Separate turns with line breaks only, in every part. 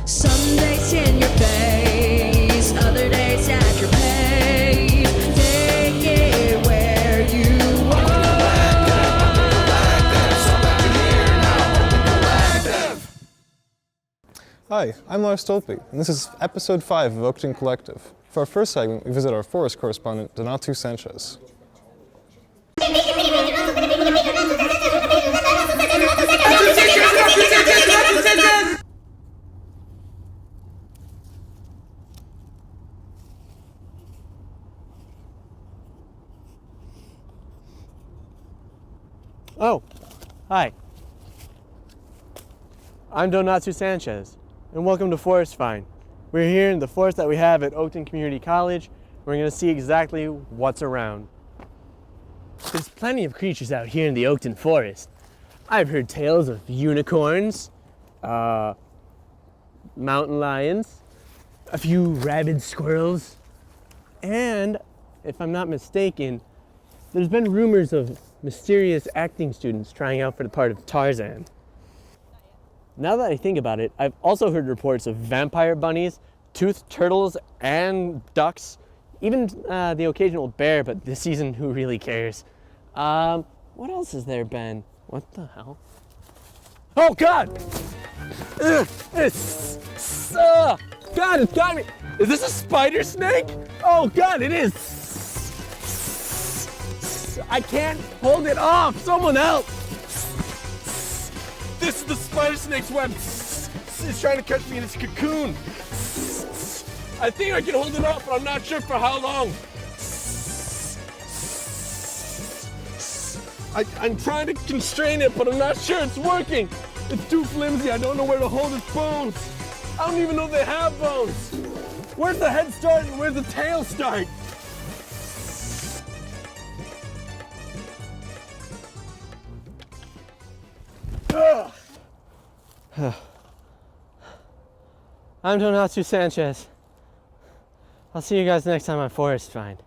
Some days in your face, other days at your pace. Take it where you
Hi, I'm Lars Stolpe, and this is episode 5 of Oakton Collective. For our first segment, we visit our forest correspondent, Donato Sanchez.
Oh, hi. I'm Donato Sanchez, and welcome to Forset Find. We're here in the forest that we have at Oakton Community College. We're going to see exactly what's around. There's plenty of creatures out here in the Oakton forest. I've heard tales of unicorns, mountain lions, a few rabid squirrels, and, if I'm not mistaken, there's been rumors of mysterious acting students trying out for the part of Tarzan. Now that I think about it, I've also heard reports of vampire bunnies, toothed turtles, and ducks, even the occasional bear, but this season, who really cares? What else has there been? What the hell? Oh God! God, it's got me! Is this a spider snake? Oh God, it is! I can't hold it off! Someone else! This is the spider snake's web. It's trying to catch me in its cocoon. I think I can hold it off, but I'm not sure for how long. I'm trying to constrain it, but I'm not sure it's working. It's too flimsy. I don't know where to hold its bones. I don't even know if they have bones. Where's the head start and where's the tail start? I'm Donato Sanchez. I'll see you guys next time on Forset Find.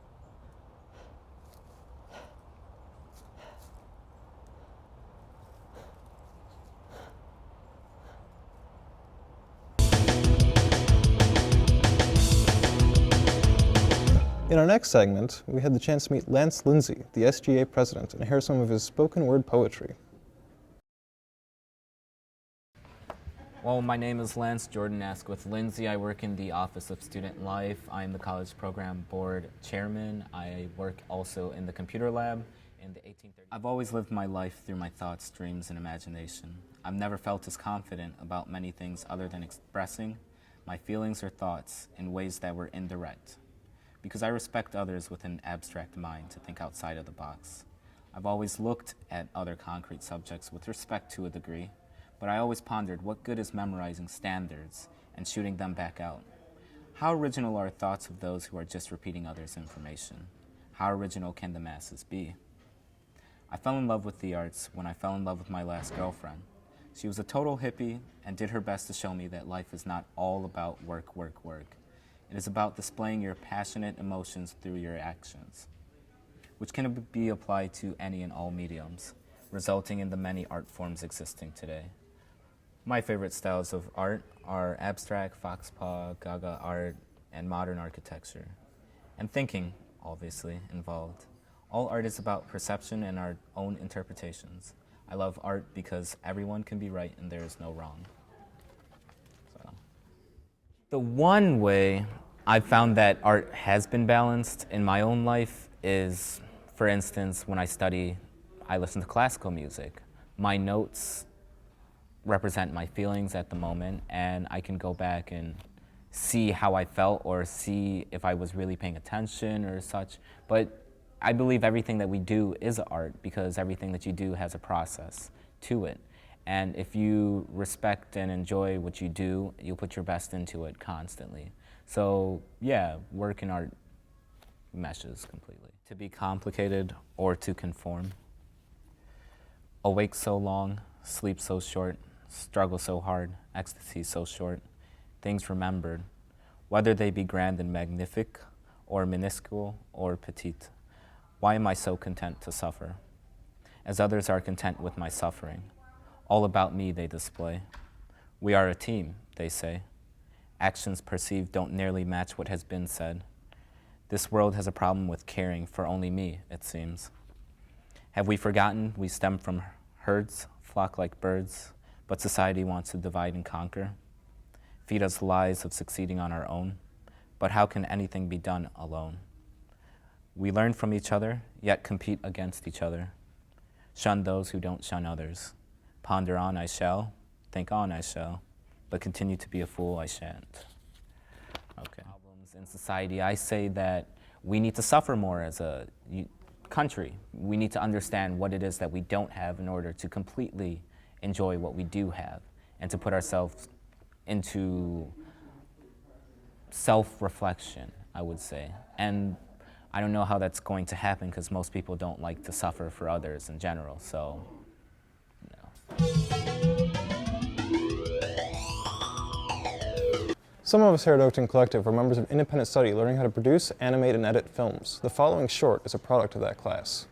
In our next segment, we had the chance to meet Lindsey, the SGA president, and hear some of his spoken word poetry.
Well, my name is Lance Jordan-esque with Lindsey. I work in the Office of Student Life. I'm the College Program Board Chairman. I work also in the Computer Lab in the 1830s. I've always lived my life through my thoughts, dreams, and imagination. I've never felt as confident about many things other than expressing my feelings or thoughts in ways that were indirect. Because I respect others with an abstract mind to think outside of the box. I've always looked at other concrete subjects with respect to a degree, but I always pondered what good is memorizing standards and shooting them back out. How original are thoughts of those who are just repeating others' information? How original can the masses be? I fell in love with the arts when I fell in love with my last girlfriend. She was a total hippie and did her best to show me that life is not all about work, work, work. It is about displaying your passionate emotions through your actions, which can be applied to any and all mediums, resulting in the many art forms existing today. My favorite styles of art are abstract, foxpaw, gaga art, and modern architecture. And thinking, obviously, involved. All art is about perception and our own interpretations. I love art because everyone can be right and there is no wrong. The one way I've found that art has been balanced in my own life is, for instance, when I study, I listen to classical music. My notes represent my feelings at the moment, and I can go back and see how I felt or see if I was really paying attention or such. But I believe everything that we do is art because everything that you do has a process to it. And if you respect and enjoy what you do, you'll put your best into it constantly. So yeah, work and art meshes completely. To be complicated or to conform. Awake so long, sleep so short, struggle so hard, ecstasy so short, things remembered, whether they be grand and magnific, or minuscule or petite. Why am I so content to suffer? As others are content with my suffering. All about me they display. We are a team, they say. Actions perceived don't nearly match what has been said. This world has a problem with caring for only me, it seems. Have we forgotten we stem from herds, flock like birds, but society wants to divide and conquer? Feed us lies of succeeding on our own, but how can anything be done alone? We learn from each other, yet compete against each other. Shun those who don't shun others. Ponder on I shall, think on I shall, but continue to be a fool I shan't. Okay. Problems in society, I say that we need to suffer more as a country. We need to understand what it is that we don't have in order to completely enjoy what we do have and to put ourselves into self-reflection, I would say. And I don't know how that's going to happen because most people don't like to suffer for others in general, so, no.
Some of us here at Oakton Collective are members of independent study learning how to produce, animate, and edit films. The following short is a product of that class.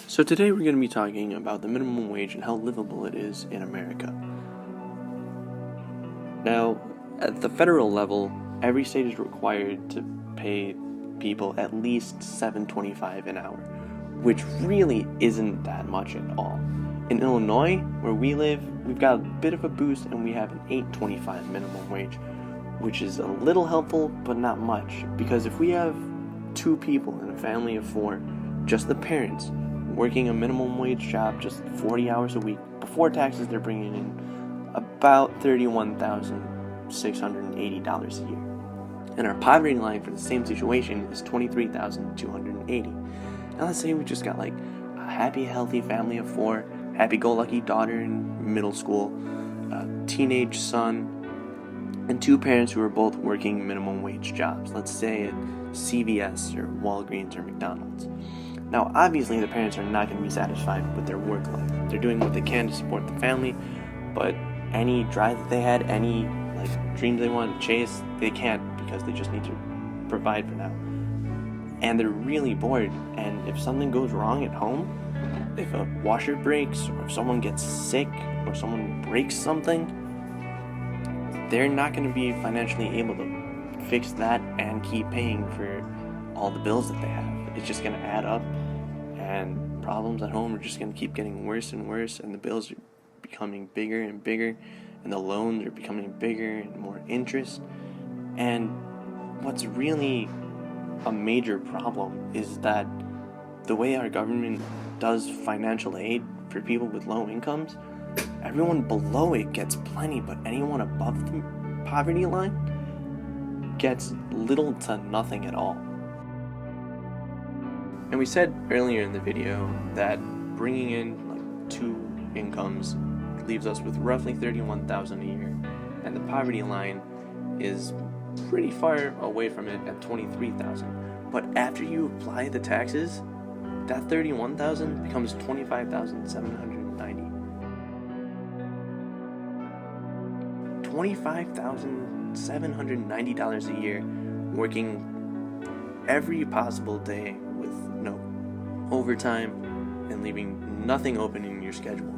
So today we're going to be talking about the minimum wage and how livable it is in America. Now, at the federal level, every state is required to pay people at least $7.25 an hour, which really isn't that much at all. In Illinois, where we live, we've got a bit of a boost and we have an $8.25 minimum wage, which is a little helpful, but not much, because if we have 2 people in a family of 4, just the parents, working a minimum wage job just 40 hours a week, before taxes they're bringing in about $31,680 a year. And our poverty line for the same situation is $23,280. Now let's say we just got like a happy, healthy family of 4, happy-go-lucky daughter in middle school, a teenage son, and 2 parents who are both working minimum wage jobs, let's say at CVS or Walgreens or McDonald's. Now, obviously, the parents are not going to be satisfied with their work life. They're doing what they can to support the family, but any drive that they had, any dreams they wanted to chase, they can't because they just need to provide for now. And they're really bored, and if something goes wrong at home, if a washer breaks, or if someone gets sick, or someone breaks something, they're not going to be financially able to fix that and keep paying for all the bills that they have. It's just going to add up, and problems at home are just going to keep getting worse and worse, and the bills are becoming bigger and bigger, and the loans are becoming bigger and more interest. And what's really a major problem is that the way our government does financial aid for people with low incomes, everyone below it gets plenty, but anyone above the poverty line gets little to nothing at all. And we said earlier in the video that bringing in 2 incomes leaves us with roughly $31,000 a year, and the poverty line is pretty far away from it at $23,000. But after you apply the taxes, that $31,000 becomes $25,790. $25,790 a year, working every possible day with no overtime and leaving nothing open in your schedule.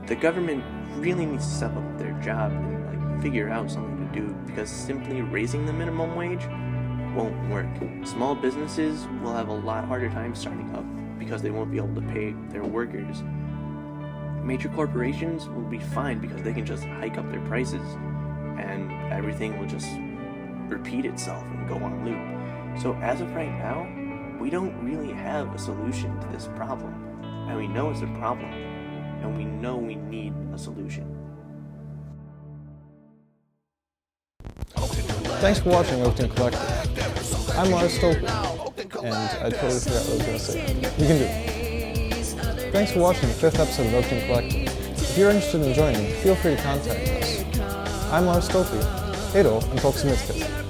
The government really needs to step up their job and figure out something to do, because simply raising the minimum wage won't work. Small businesses will have a lot harder time starting up because they won't be able to pay their workers. Major corporations will be fine because they can just hike up their prices and everything will just repeat itself and go on loop. So as of right now, we don't really have a solution to this problem, and we know it's a problem, and we know we need a solution.
Thanks for watching Oakton Collective. I'm Lars Stolpe, and I totally forgot what I was going to say. You can do it. Thanks for watching the 5th episode of Oakton Collective. If you're interested in joining, feel free to contact us. I'm Lars Stolpe. Hej då, and talk så mycket.